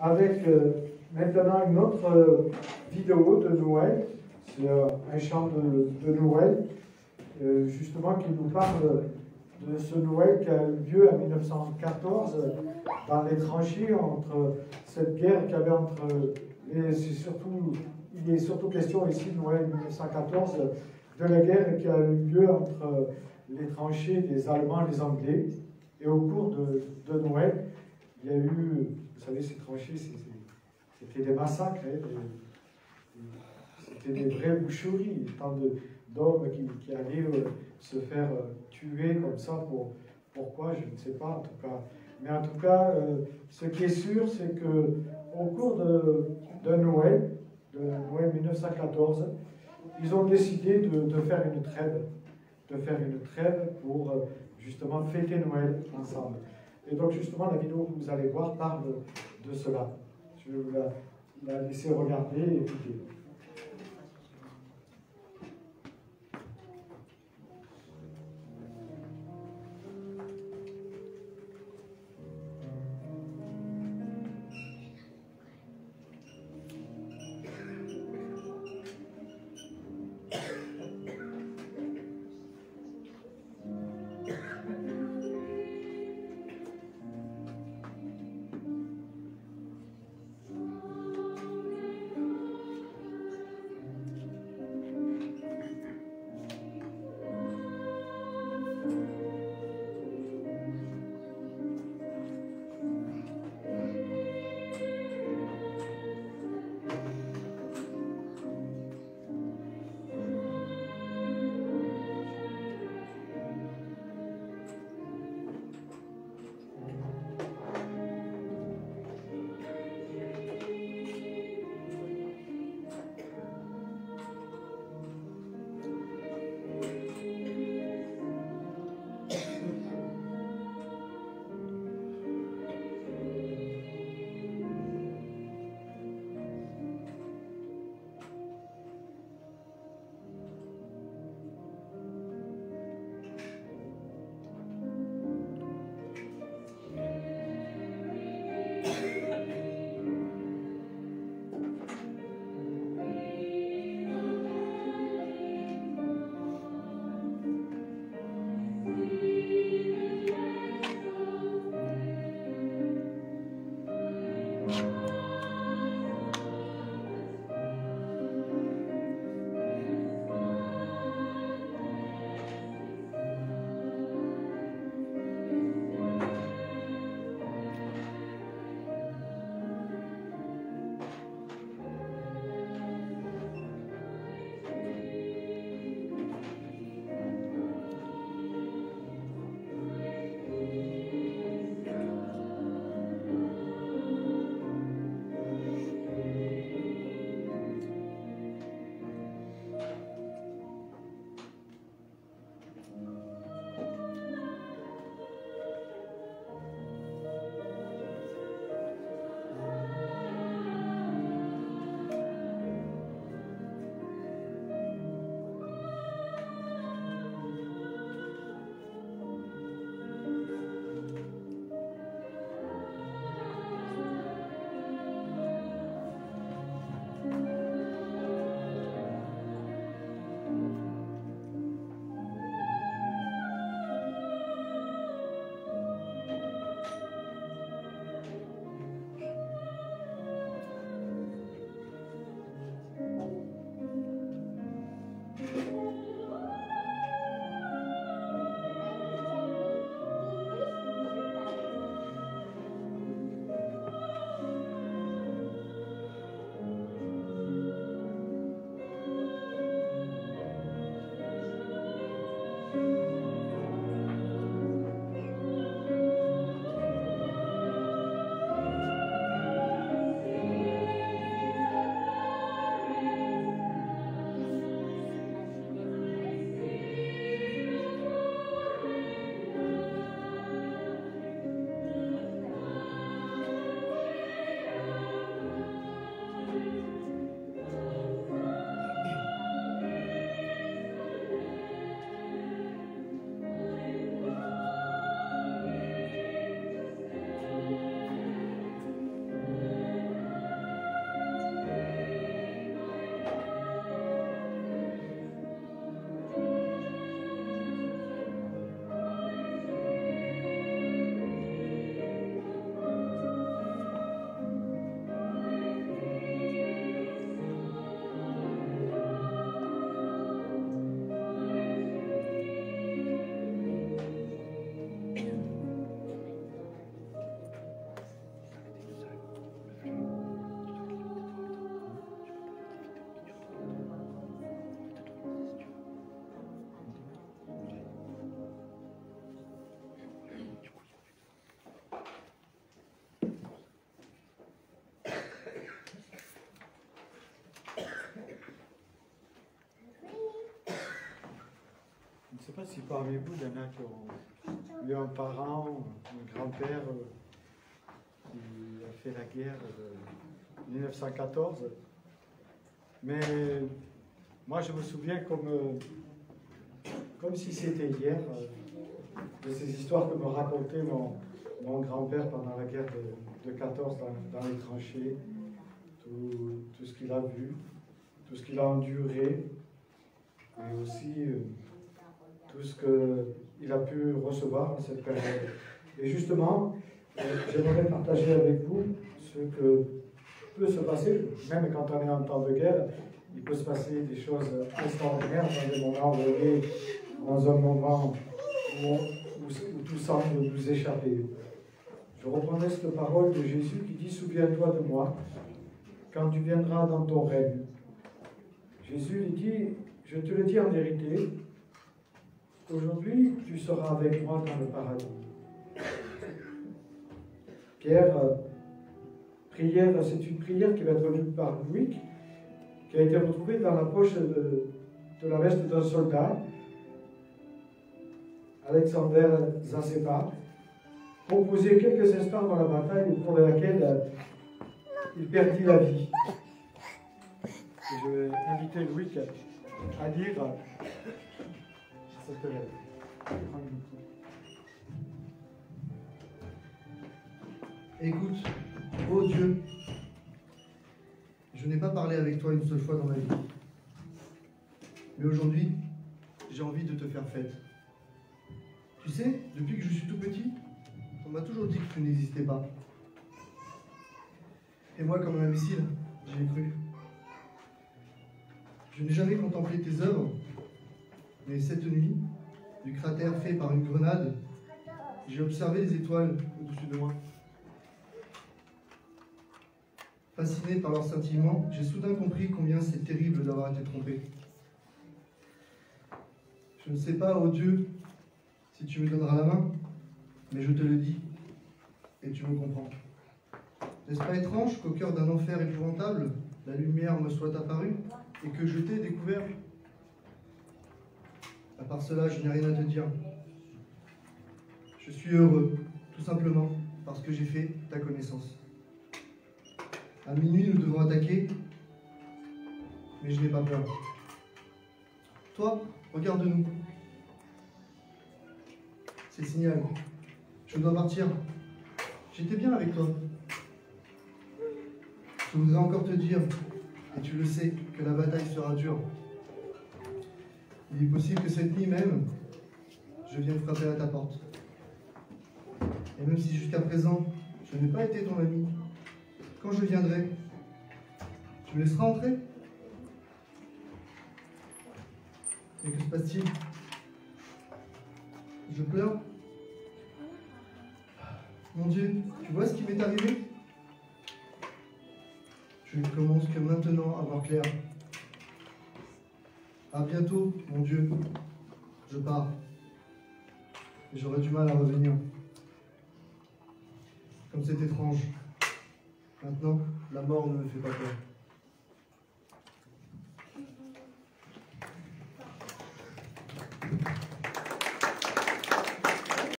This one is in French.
avec maintenant une autre vidéo de Noël. C'est un chant de Noël, justement qui nous parle de ce Noël qui a eu lieu en 1914 dans les tranchées, entre cette guerre qu'il y avait entre... il est surtout question ici de Noël 1914, de la guerre qui a eu lieu entre les tranchées des Allemands et des Anglais. Et au cours de Noël, il y a eu, vous savez, ces tranchées, c'était des massacres, hein, c'était des vraies boucheries, tant d'hommes qui allaient se faire tuer comme ça. Pourquoi, je ne sais pas en tout cas. Mais en tout cas, ce qui est sûr, c'est qu'au cours de Noël 1914, ils ont décidé de faire une trêve pour justement fêter Noël ensemble. Et donc justement, la vidéo que vous allez voir parle de cela. Je vais vous la laisser regarder et écouter. pas si parmi vous, il y en a qui ont eu un parent, un grand-père qui a fait la guerre de 1914. Mais moi, je me souviens comme si c'était hier, de ces histoires que me racontait mon grand-père pendant la guerre de 14 dans les tranchées, tout ce qu'il a vu, tout ce qu'il a enduré, et aussi tout ce qu'il a pu recevoir dans cette période. Et justement, j'aimerais partager avec vous ce que peut se passer, même quand on est en temps de guerre, il peut se passer des choses extraordinaires dans des moments donnés, dans un moment où tout semble nous échapper. Je reprendrai cette parole de Jésus qui dit « Souviens-toi de moi quand tu viendras dans ton règne ». Jésus lui dit « Je te le dis en vérité, aujourd'hui tu seras avec moi dans le paradis ». Pierre, c'est une prière qui va être lue par Louis, qui a été retrouvée dans la poche de la veste d'un soldat, Alexander Zasepa, composé quelques instants dans la bataille au cours de laquelle il perdit la vie. Et je vais inviter Louis à lire cette lettre. Écoute, ô Dieu, je n'ai pas parlé avec toi une seule fois dans ma vie. Mais aujourd'hui, j'ai envie de te faire fête. Tu sais, depuis que je suis tout petit, on m'a toujours dit que tu n'existais pas. Et moi, comme un imbécile, j'y ai cru. Je n'ai jamais contemplé tes œuvres, mais cette nuit, du cratère fait par une grenade, j'ai observé les étoiles au-dessus de moi. Fasciné par leur scintillement, j'ai soudain compris combien c'est terrible d'avoir été trompé. Je ne sais pas, ô Dieu, si tu me donneras la main, mais je te le dis, et tu me comprends. N'est-ce pas étrange qu'au cœur d'un enfer épouvantable, la lumière me soit apparue et que je t'ai découvert? À part cela, je n'ai rien à te dire. Je suis heureux, tout simplement, parce que j'ai fait ta connaissance. À minuit, nous devons attaquer, mais je n'ai pas peur. Toi, regarde-nous. C'est le signal. Je dois partir. J'étais bien avec toi. Je voudrais encore te dire, et tu le sais, que la bataille sera dure. Il est possible que cette nuit même, je vienne frapper à ta porte. Et même si jusqu'à présent, je n'ai pas été ton ami, quand je viendrai, tu me laisseras entrer? Mais que se passe-t-il? Je pleure? Mon Dieu, tu vois ce qui m'est arrivé? Je ne commence que maintenant à voir clair. À bientôt, mon Dieu. Je pars. Et j'aurai du mal à revenir. Comme c'est étrange. Maintenant, la mort ne me fait pas peur.